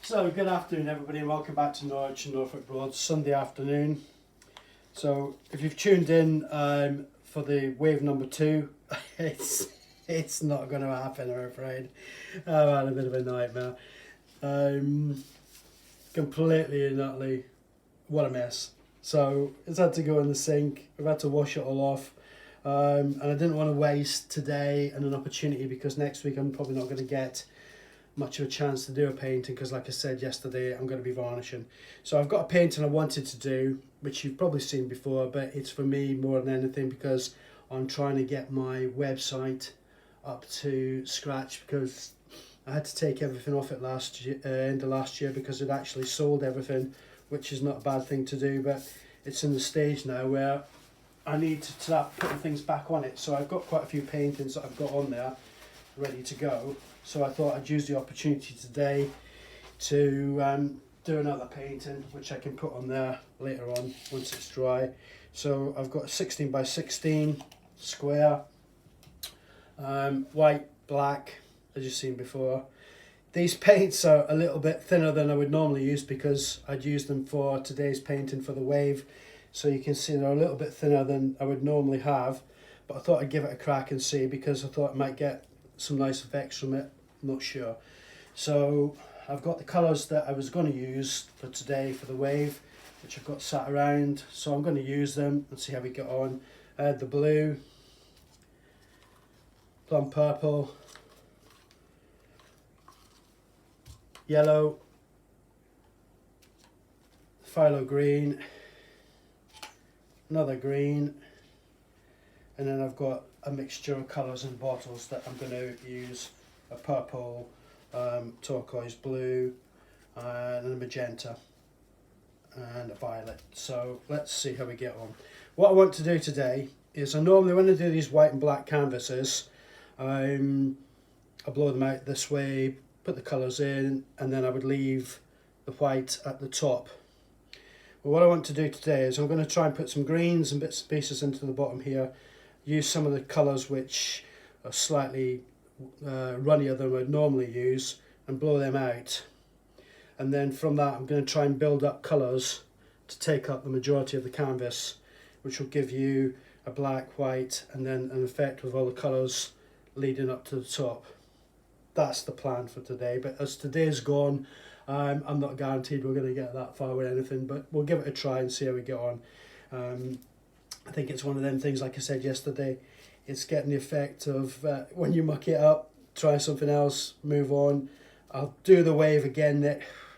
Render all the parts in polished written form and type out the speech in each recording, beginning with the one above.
So, good afternoon everybody and welcome back to Norwich and Norfolk Broad, Sunday afternoon. So, if you've tuned in for the wave number 2, it's not going to happen, I'm afraid. I've had a bit of a nightmare. Completely and utterly, what a mess. So, it's had to go in the sink, I've had to wash it all off. And I didn't want to waste today and an opportunity because next week I'm probably not going to get much of a chance to do a painting because, like I said yesterday, I'm going to be varnishing. So I've got a painting I wanted to do, which you've probably seen before, but it's for me more than anything because I'm trying to get my website up to scratch because I had to take everything off it last year, end of last year, because it actually sold everything, which is not a bad thing to do, but it's in the stage now where I need to start putting things back on it. So I've got quite a few paintings that I've got on there ready to go. So I thought I'd use the opportunity today to do another painting, which I can put on there later on once it's dry. So I've got a 16 by 16 square, white, black, as you've seen before. These paints are a little bit thinner than I would normally use because I'd use them for today's painting for the wave. So you can see they're a little bit thinner than I would normally have, but I thought I'd give it a crack and see because I thought I might get some nice effects from it. I'm not sure. So I've got the colours that I was going to use for today for the wave, which I've got sat around, so I'm going to use them and see how we get on. The blue, plum purple, yellow, phthalo green, another green, and then I've got a mixture of colours in bottles that I'm going to use: a purple, turquoise blue, and a magenta, and a violet. So let's see how we get on. What I want to do today is, I normally when I do these white and black canvases, I blow them out this way, put the colours in, and then I would leave the white at the top. But what I want to do today is I'm going to try and put some greens and bits and pieces into the bottom here, use some of the colours which are slightly runnier than I'd normally use, and blow them out. And then from that I'm going to try and build up colours to take up the majority of the canvas, which will give you a black, white, and then an effect with all the colours leading up to the top. That's the plan for today, but as today's gone, I'm not guaranteed we're going to get that far with anything, but we'll give it a try and see how we get on. I think it's one of them things, like I said yesterday, it's getting the effect of when you muck it up, try something else, move on. I'll do the wave again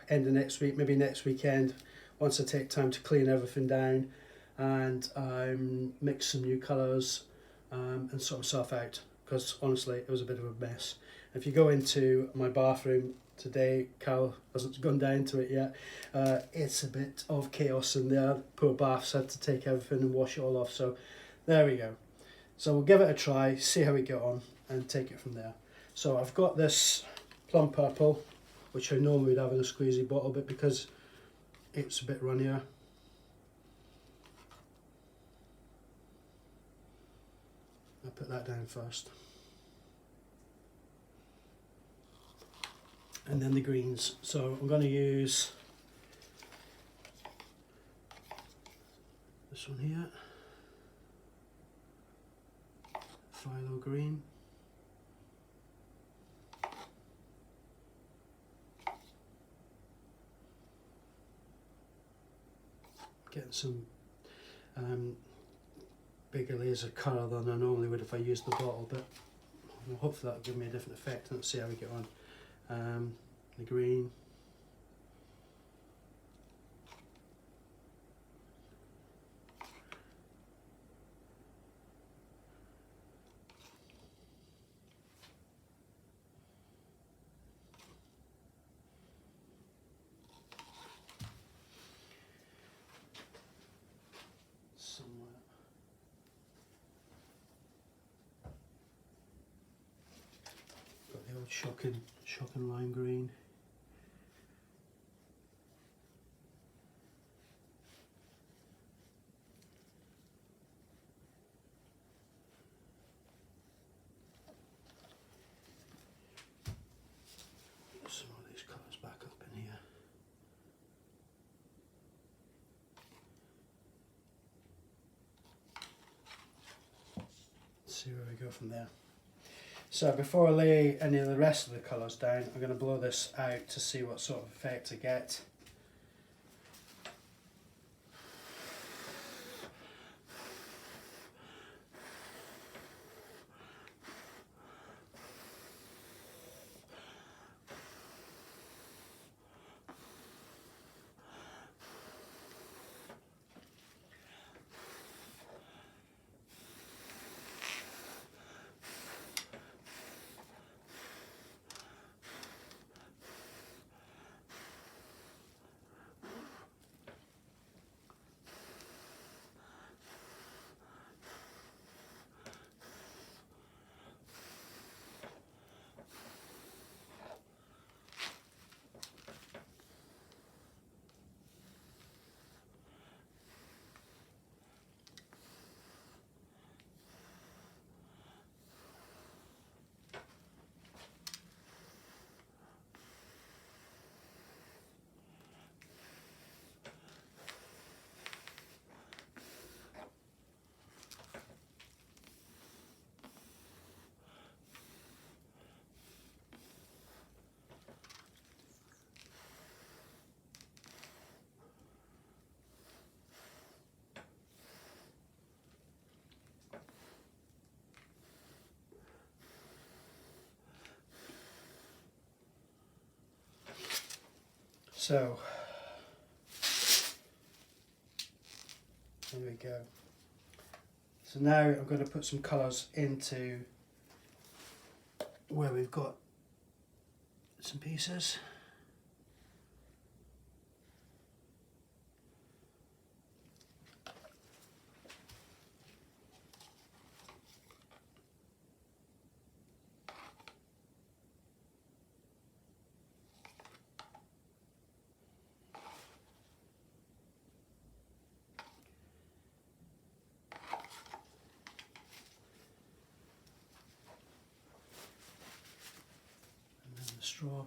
end of next week, maybe next weekend, once I take time to clean everything down and mix some new colours and sort myself out, because honestly it was a bit of a mess. If you go into my bathroom today, Cal hasn't gone down to it yet, it's a bit of chaos in there. Poor bath's had to take everything and wash it all off, so there we go. So we'll give it a try, see how we get on, and take it from there. So I've got this plum purple, which I normally would have in a squeezy bottle, but because it's a bit runnier, I'll put that down first. And then the greens. So I'm going to use this one here, phthalo green, getting some bigger layers of colour than I normally would if I used the bottle, but hopefully that'll give me a different effect. Let's see how we get on. The green, somewhere. Got the old shocking lime green. Some of these colours back up in here. see where we go from there. So before I lay any of the rest of the colours down, I'm going to blow this out to see what sort of effect I get. So, there we go. So now I'm going to put some colours into where we've got some pieces. The straw.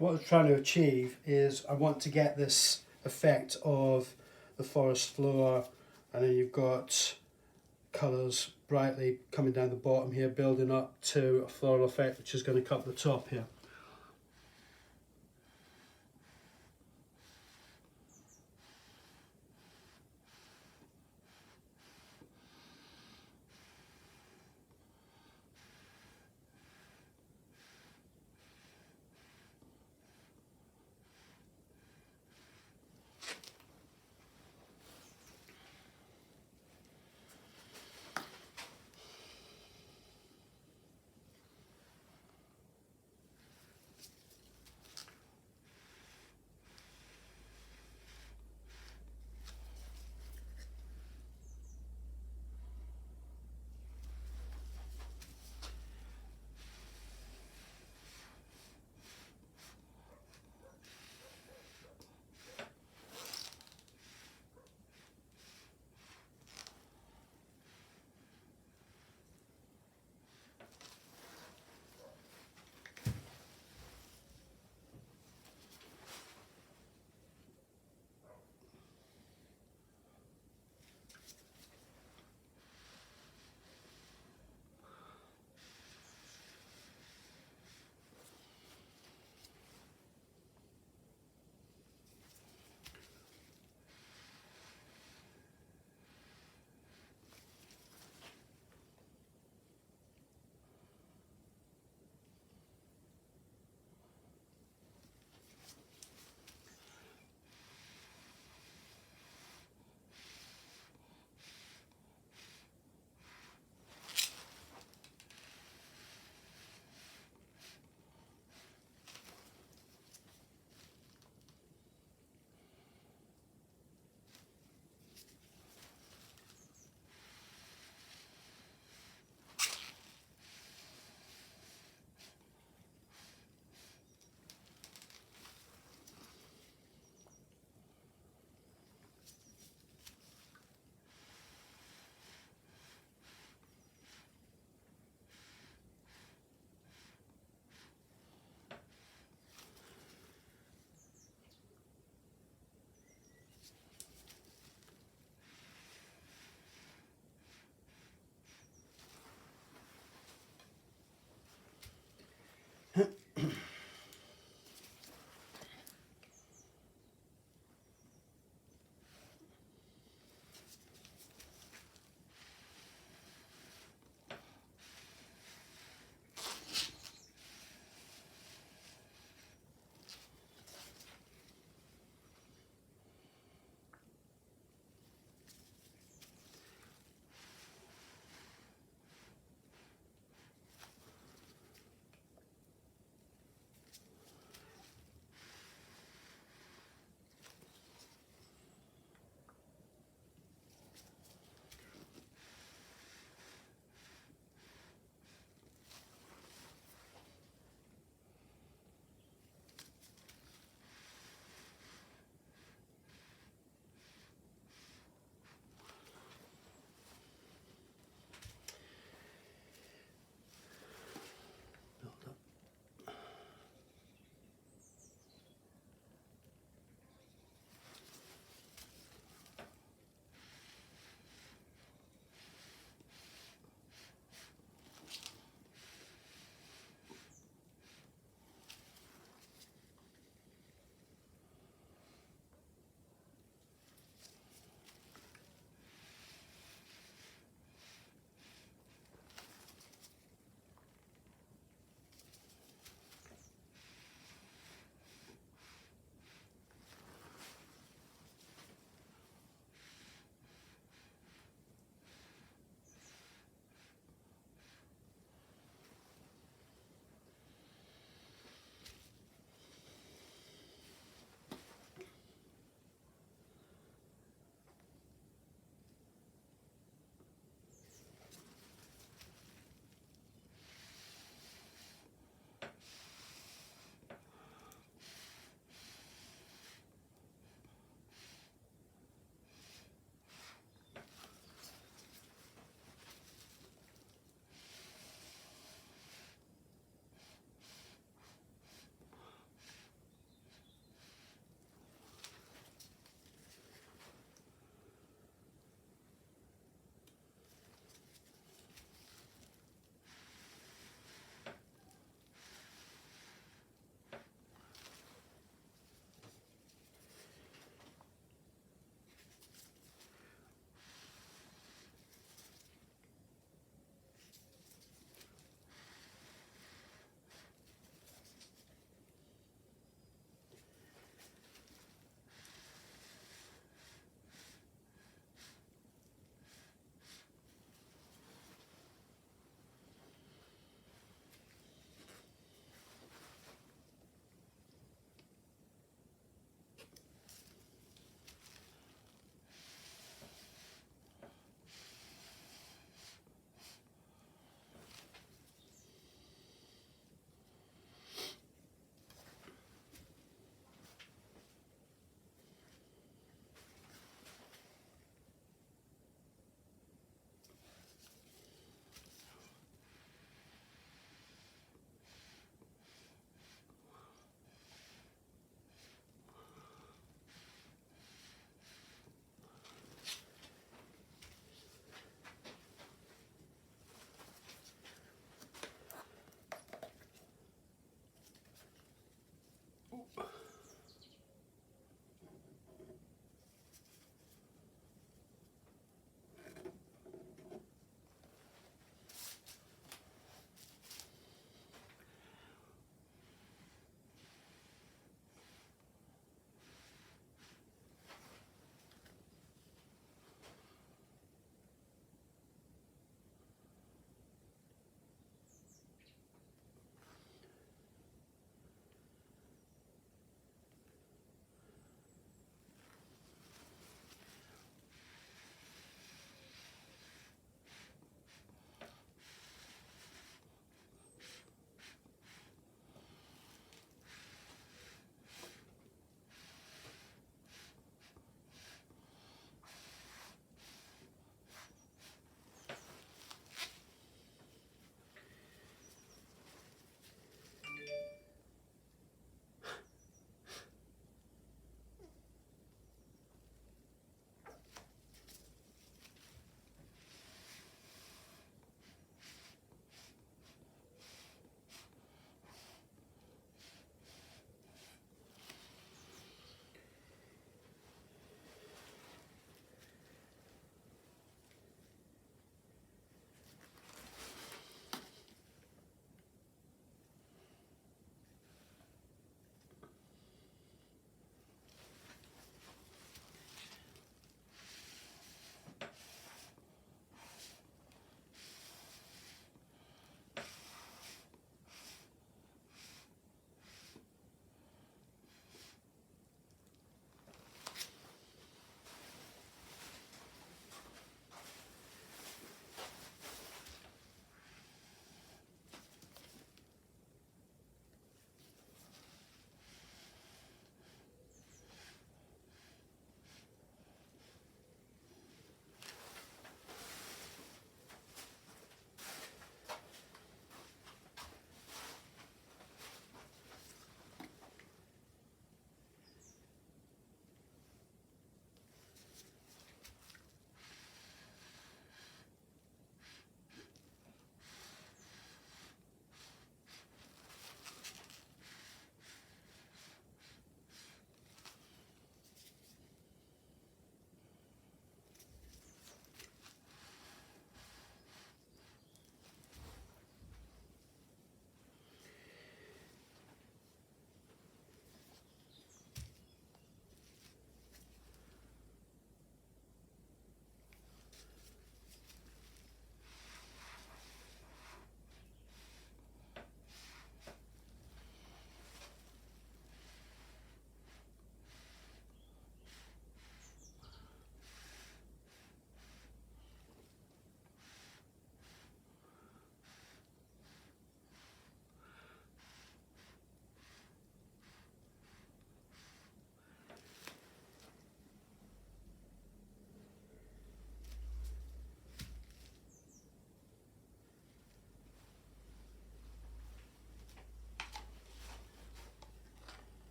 what I'm trying to achieve is I want to get this effect of the forest floor, and then you've got colours brightly coming down the bottom here, building up to a floral effect which is going to cut the top here.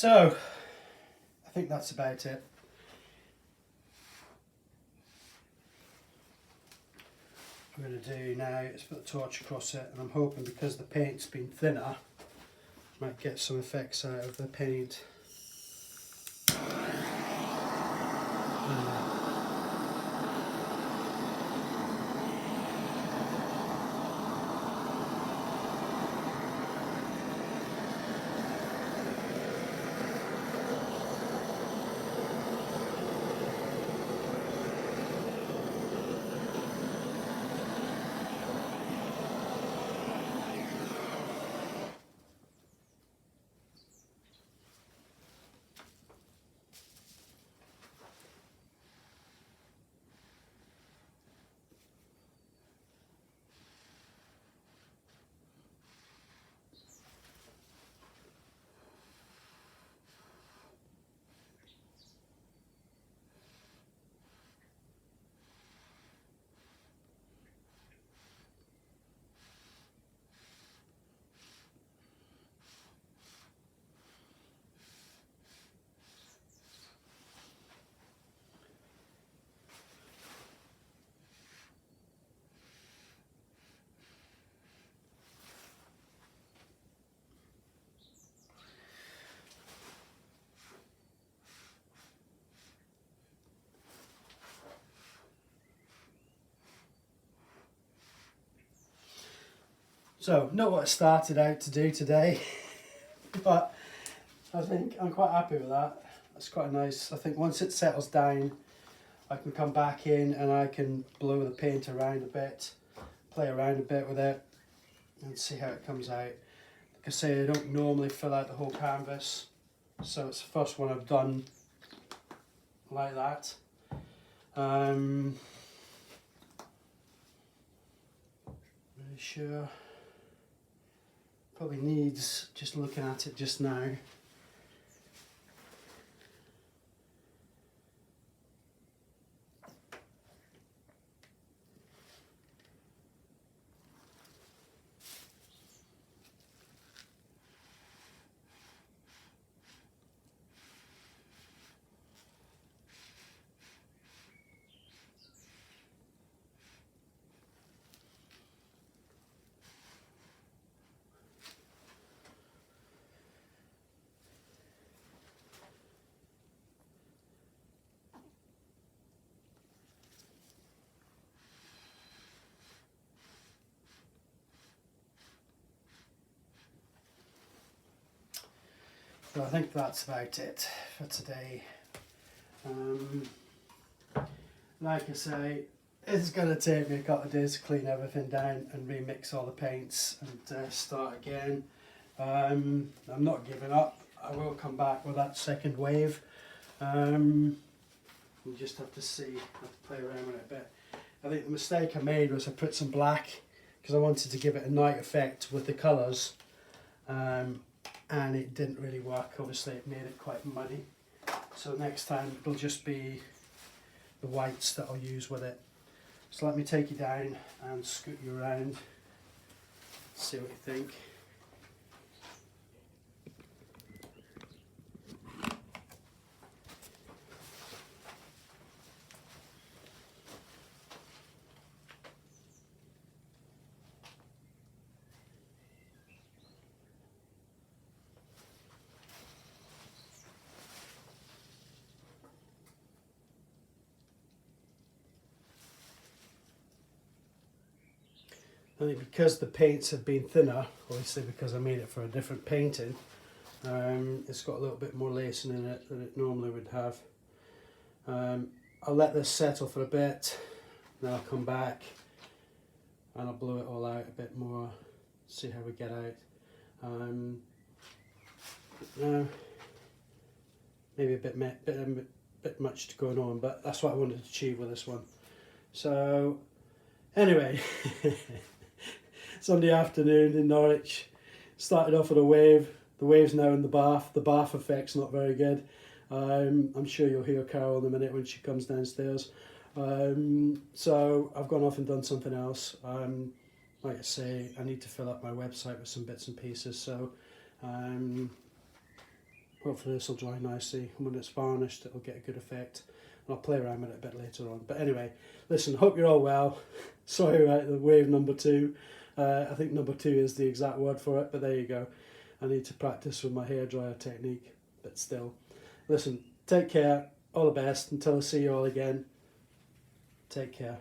So I think that's about it. What I'm going to do now is put the torch across it, and I'm hoping because the paint's been thinner, I might get some effects out of the paint. So, not what I started out to do today, but I think I'm quite happy with that. That's quite nice. I think once it settles down, I can come back in and I can blow the paint around a bit, play around a bit with it, and see how it comes out. Like I say, I don't normally fill out the whole canvas, so it's the first one I've done like that. Really sure. Probably needs, just looking at it just now, so I think that's about it for today. Like I say, it's going to take me a couple of days to clean everything down and remix all the paints and start again. I'm not giving up. I will come back with that second wave. You just have to see, have to play around with it a bit. I think the mistake I made was I put some black because I wanted to give it a night effect with the colours, and it didn't really work. Obviously it made it quite muddy, so next time it'll just be the whites that I'll use with it. So let me take you down and scoot you around, see what you think. I think because the paints have been thinner, obviously because I made it for a different painting, it's got a little bit more lacing in it than it normally would have. I'll let this settle for a bit, then I'll come back and I'll blow it all out a bit more, see how we get out. Now, maybe a bit much going on, but that's what I wanted to achieve with this one. So, anyway. Sunday afternoon in Norwich, started off with a wave. The wave's now in the bath. The bath effect's not very good. I'm sure you'll hear Carol in a minute when she comes downstairs. So I've gone off and done something else. Like I say, I need to fill up my website with some bits and pieces. So Hopefully this will dry nicely, and when it's varnished it'll get a good effect. And I'll play around with it a bit later on. But anyway, listen, hope you're all well. Sorry about the wave number 2. I think number 2 is the exact word for it, but there you go. I need to practice with my hairdryer technique, but still. Listen, take care, all the best, until I see you all again. Take care.